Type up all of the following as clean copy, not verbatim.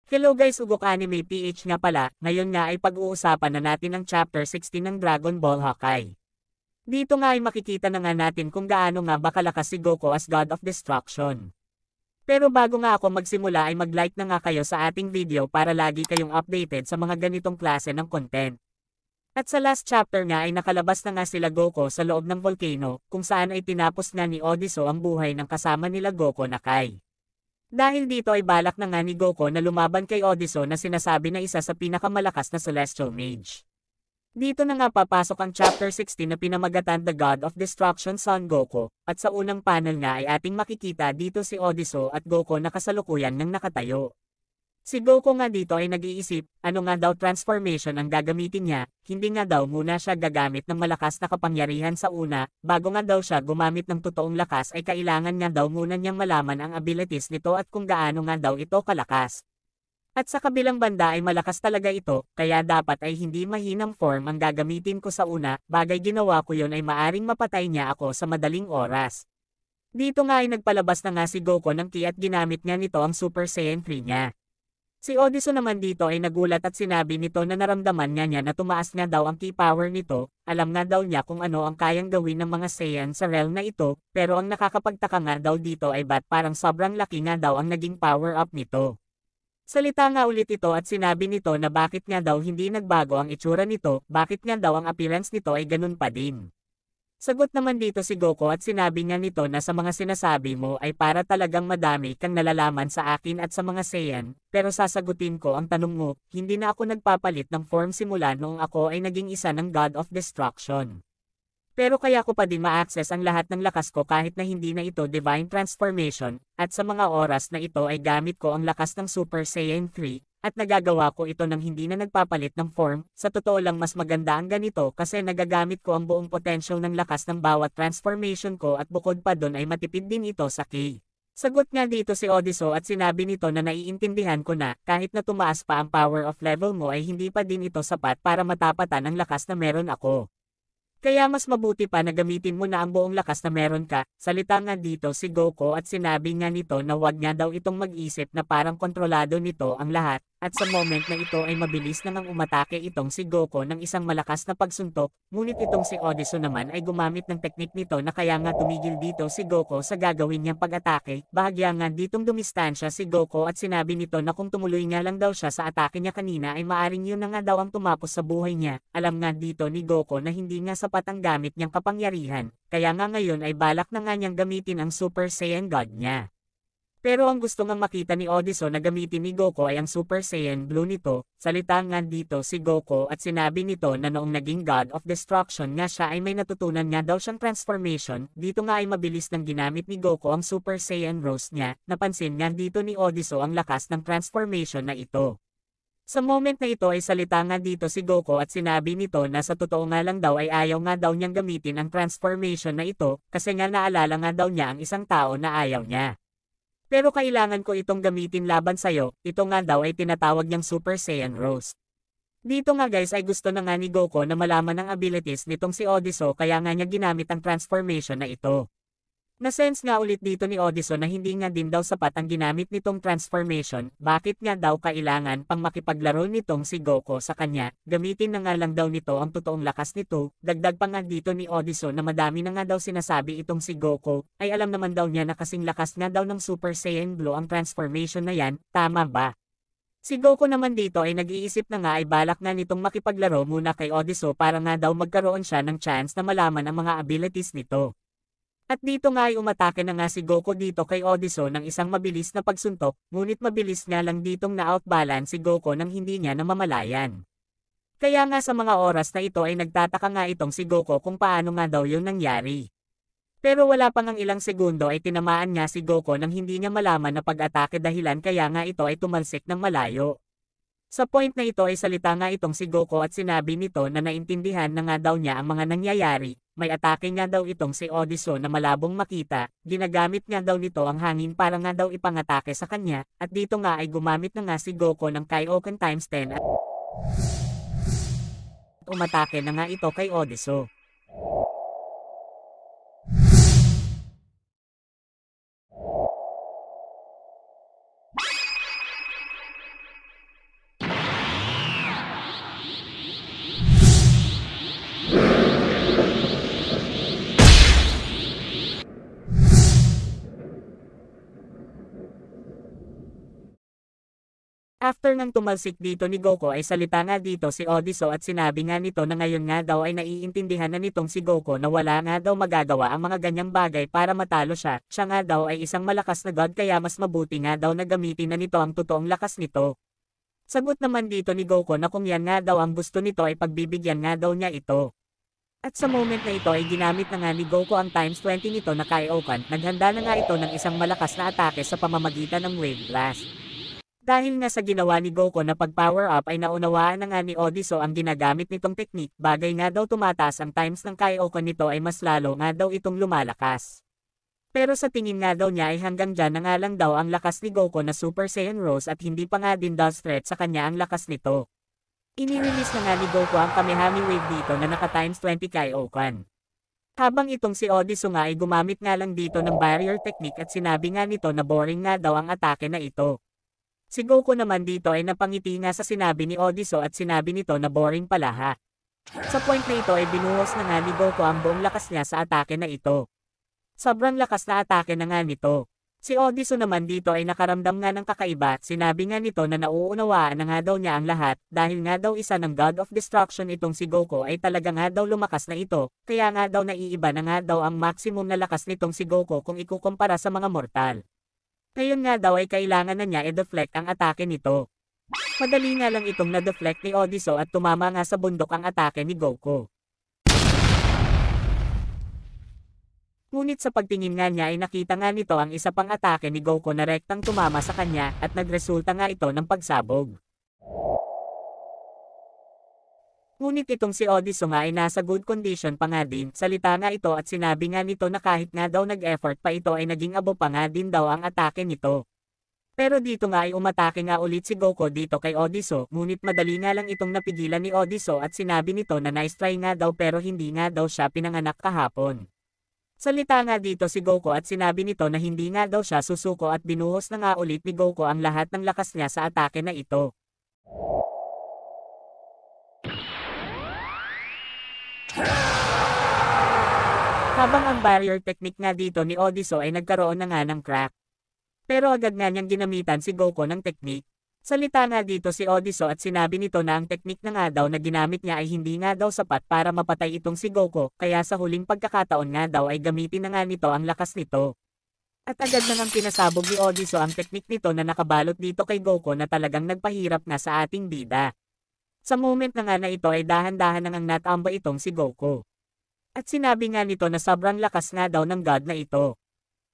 Hello guys, Ugok Anime PH nga pala, ngayon nga ay pag-uusapan na natin ang Chapter 16 ng Dragon Ball Hakai. Dito nga ay makikita na nga natin kung gaano nga ba kalakas si Goku as God of Destruction. Pero bago nga ako magsimula ay mag-like na nga kayo sa ating video para lagi kayong updated sa mga ganitong klase ng content. At sa last chapter nga ay nakalabas na nga sila Goku sa loob ng volcano, kung saan ay tinapos nga ni Odiso ang buhay ng kasama nila Goku na Kai. Dahil dito ay balak na nga ni Goku na lumaban kay Odiso na sinasabi na isa sa pinakamalakas na Celestial Mage. Dito na nga papasok ang Chapter 16 na pinamagatan The God of Destruction Son Goku, at sa unang panel nga ay ating makikita dito si Odiso at Goku na kasalukuyan ng nakatayo. Si Goku nga dito ay nag-iisip, ano nga daw transformation ang gagamitin niya, hindi nga daw muna siya gagamit ng malakas na kapangyarihan sa una, bago nga daw siya gumamit ng totoong lakas ay kailangan nga daw muna niyang malaman ang abilities nito at kung gaano nga daw ito kalakas. At sa kabilang banda ay malakas talaga ito, kaya dapat ay hindi mahinang form ang gagamitin ko sa una, bagay ginawa ko yon ay maaring mapatay niya ako sa madaling oras. Dito nga ay nagpalabas na nga si Goku ng ki at ginamit nga nito ang Super Saiyan 3 niya. Si Odiso naman dito ay nagulat at sinabi nito na naramdaman nga niya na tumaas nga daw ang ki power nito, alam nga daw niya kung ano ang kayang gawin ng mga Saiyan sa realm na ito, pero ang nakakapagtaka nga daw dito ay ba't parang sobrang laki nga daw ang naging power up nito. Salita nga ulit ito at sinabi nito na bakit nga daw hindi nagbago ang itsura nito, bakit nga daw ang appearance nito ay ganun pa din. Sagot naman dito si Goku at sinabi nga nito na sa mga sinasabi mo ay para talagang madami kang nalalaman sa akin at sa mga Saiyan, pero sasagutin ko ang tanong mo, hindi na ako nagpapalit ng form simula noong ako ay naging isa ng God of Destruction. Pero kaya ko pa din ma-access ang lahat ng lakas ko kahit na hindi na ito Divine Transformation, at sa mga oras na ito ay gamit ko ang lakas ng Super Saiyan 3, at nagagawa ko ito nang hindi na nagpapalit ng form. Sa totoo lang mas maganda ang ganito kasi nagagamit ko ang buong potential ng lakas ng bawat transformation ko at bukod pa doon ay matipid din ito sa ki. Sagot nga dito si Odiso at sinabi nito na naiintindihan ko na kahit na tumaas pa ang power of level mo ay hindi pa din ito sapat para matapatan ang lakas na meron ako. Kaya mas mabuti pa na gamitin mo na ang buong lakas na meron ka. Salita nga dito si Goku at sinabi nga nito na wag nga daw itong mag-isip na parang kontrolado nito ang lahat, at sa moment na ito ay mabilis na nang umatake itong si Goku ng isang malakas na pagsuntok, ngunit itong si Odiso naman ay gumamit ng teknik nito na kaya nga tumigil dito si Goku sa gagawin niyang pag-atake. Bahagya nga ditong dumistansya si Goku at sinabi nito na kung tumuloy nga lang daw siya sa atake niya kanina ay maaring yun na nga daw ang tumapos sa buhay niya. Alam nga dito ni Goku na hindi nga sapat ang gamit niyang kapangyarihan, kaya nga ngayon ay balak na nga niyang gamitin ang Super Saiyan God niya. Pero ang gusto ngang makita ni Odiso na gamitin ni Goku ay ang Super Saiyan Blue nito. Salita nga dito si Goku at sinabi nito na noong naging God of Destruction nga siya ay may natutunan nga daw siyang transformation. Dito nga ay mabilis nang ginamit ni Goku ang Super Saiyan Rose niya. Napansin nga dito ni Odiso ang lakas ng transformation na ito. Sa moment na ito ay salita nga dito si Goku at sinabi nito na sa totoo nga lang daw ay ayaw nga daw niyang gamitin ang transformation na ito kasi nga naalala nga daw niya ang isang tao na ayaw niya. Pero kailangan ko itong gamitin laban sa'yo, ito nga daw ay tinatawag niyang Super Saiyan Rose. Dito nga guys ay gusto na nga ni Goku na malaman ang abilities nitong si Odiso kaya nga niya ginamit ang transformation na ito. Na-sense nga ulit dito ni Odiso na hindi nga din daw sapat ang ginamit nitong transformation, bakit nga daw kailangan pang makipaglaro nitong si Goku sa kanya, gamitin na nga lang daw nito ang totoong lakas nito. Dagdag pa nga dito ni Odiso na madami na nga daw sinasabi itong si Goku, ay alam naman daw niya na kasing lakas nga daw ng Super Saiyan Blue ang transformation na yan, tama ba? Si Goku naman dito ay nag-iisip na nga ay balak nga nitong makipaglaro muna kay Odiso para nga daw magkaroon siya ng chance na malaman ang mga abilities nito. At dito nga ay umatake na nga si Goku dito kay Odiso ng isang mabilis na pagsuntok, ngunit mabilis nga lang ditong na-outbalance si Goku nang hindi niya namamalayan. Kaya nga sa mga oras na ito ay nagtataka nga itong si Goku kung paano nga daw yun nangyari. Pero wala pang ang ilang segundo ay tinamaan nga si Goku nang hindi niya malaman na pag-atake dahilan kaya nga ito ay tumalsik ng malayo. Sa point na ito ay salita nga itong si Goku at sinabi nito na naintindihan na nga daw niya ang mga nangyayari. May atake nga daw itong si Odiso na malabong makita, ginagamit nga daw nito ang hangin para nga daw ipangatake sa kanya, at dito nga ay gumamit na nga si Goku ng Kaioken times 10 at umatake na nga ito kay Odiso. After nang tumalsik dito ni Goku ay salita nga dito si Odiso at sinabi nga nito na ngayon nga daw ay naiintindihan na nitong si Goku na wala nga daw magagawa ang mga ganyang bagay para matalo siya. Siya nga daw ay isang malakas na god kaya mas mabuti nga daw na gamitin na nito ang totoong lakas nito. Sagot naman dito ni Goku na kung yan nga daw ang gusto nito ay pagbibigyan nga daw niya ito. At sa moment na ito ay ginamit na nga ni Goku ang times 20 nito na Kaioken. Naghanda na nga ito ng isang malakas na atake sa pamamagitan ng Wave Blast. Dahil nga sa ginawa ni Goku na pag-power up ay naunawaan na nga ni Odiso ang ginagamit nitong teknik, bagay nga daw tumataas ang times ng Kaioken nito ay mas lalo nga daw itong lumalakas. Pero sa tingin nga daw niya ay hanggang dyan na nga lang daw ang lakas ni Goku na Super Saiyan Rose at hindi pa nga din daw threat sa kanya ang lakas nito. Inirelease na nga ni Goku ang Kamehame Wave dito na naka times 20 Kaioken. Habang itong si Odiso nga ay gumamit nga lang dito ng barrier technique at sinabi nga nito na boring nga daw ang atake na ito. Si Goku naman dito ay napangiti nga sa sinabi ni Odiso at sinabi nito na boring pala ha. Sa point na ito ay binuhos na nga ni Goku ang buong lakas niya sa atake na ito. Sobrang lakas na atake na nga nito. Si Odiso naman dito ay nakaramdam nga ng kakaiba at sinabi nga nito na nauunawaan na nga daw niya ang lahat dahil nga daw isa ng God of Destruction itong si Goku ay talaga nga daw lumakas na ito, kaya nga daw naiiba na nga daw ang maximum na lakas nitong si Goku kung ikukumpara sa mga mortal. Ngayon nga daw ay kailangan na niya i-deflect ang atake nito. Madali nga lang itong na-deflect ni Odiso at tumama nga sa bundok ang atake ni Goku. Ngunit sa pagtingin nga niya ay nakita nga nito ang isa pang atake ni Goku na rektang tumama sa kanya at nagresulta nga ito ng pagsabog. Ngunit itong si Odiso nga ay nasa good condition pa nga din, salita nga ito at sinabi nga nito na kahit nga daw nag-effort pa ito ay naging abo pa nga din daw ang atake nito. Pero dito nga ay umatake nga ulit si Goku dito kay Odiso, ngunit madali nga lang itong napigilan ni Odiso at sinabi nito na nice try nga daw pero hindi nga daw siya pinanganak kahapon. Salita nga dito si Goku at sinabi nito na hindi nga daw siya susuko at binuhos na nga ulit ni Goku ang lahat ng lakas niya sa atake na ito. Habang ang barrier technique nga dito ni Odiso ay nagkaroon na nga ng crack. Pero agad nga niyang ginamitan si Goku ng technique. Salita nga dito si Odiso at sinabi nito na ang technique na nga daw na ginamit niya ay hindi nga daw sapat para mapatay itong si Goku, kaya sa huling pagkakataon nga daw ay gamitin na nga nito ang lakas nito. At agad na ngang pinasabog ni Odiso ang technique nito na nakabalot dito kay Goku na talagang nagpahirap nga sa ating bida. Sa moment na nga na ito ay dahan-dahan na ngang natamba itong si Goku. At sinabi nga nito na sobrang lakas nga daw ng god na ito.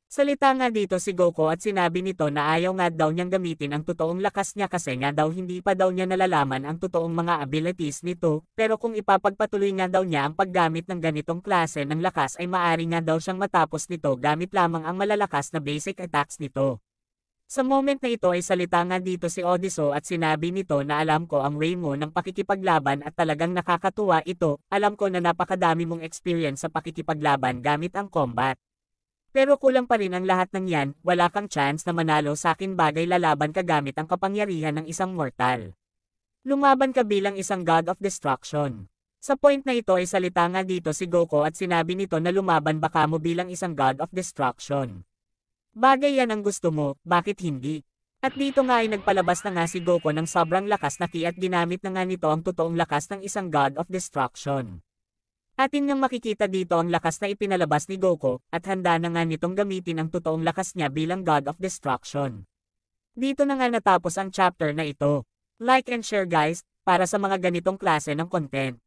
Salita nga dito si Goku at sinabi nito na ayaw nga daw niyang gamitin ang totoong lakas niya kasi nga daw hindi pa daw niya nalalaman ang totoong mga abilities nito, pero kung ipapagpatuloy nga daw niya ang paggamit ng ganitong klase ng lakas ay maaari nga daw siyang matapos nito gamit lamang ang malalakas na basic attacks nito. Sa moment na ito ay salita nga dito si Odiso at sinabi nito na alam ko ang way mo ng pakikipaglaban at talagang nakakatuwa ito, alam ko na napakadami mong experience sa pakikipaglaban gamit ang combat. Pero kulang pa rin ang lahat ng yan, wala kang chance na manalo sa akin bagay lalaban ka gamit ang kapangyarihan ng isang mortal. Lumaban ka bilang isang God of Destruction. Sa point na ito ay salita nga dito si Goku at sinabi nito na lumaban baka mo bilang isang God of Destruction. Bagay yan ang gusto mo, bakit hindi? At dito nga ay nagpalabas na nga si Goku ng sobrang lakas na ki at ginamit na nga nito ang totoong lakas ng isang God of Destruction. Atin ngang makikita dito ang lakas na ipinalabas ni Goku at handa na nga nitong gamitin ang totoong lakas niya bilang God of Destruction. Dito na nga natapos ang chapter na ito. Like and share guys, para sa mga ganitong klase ng content.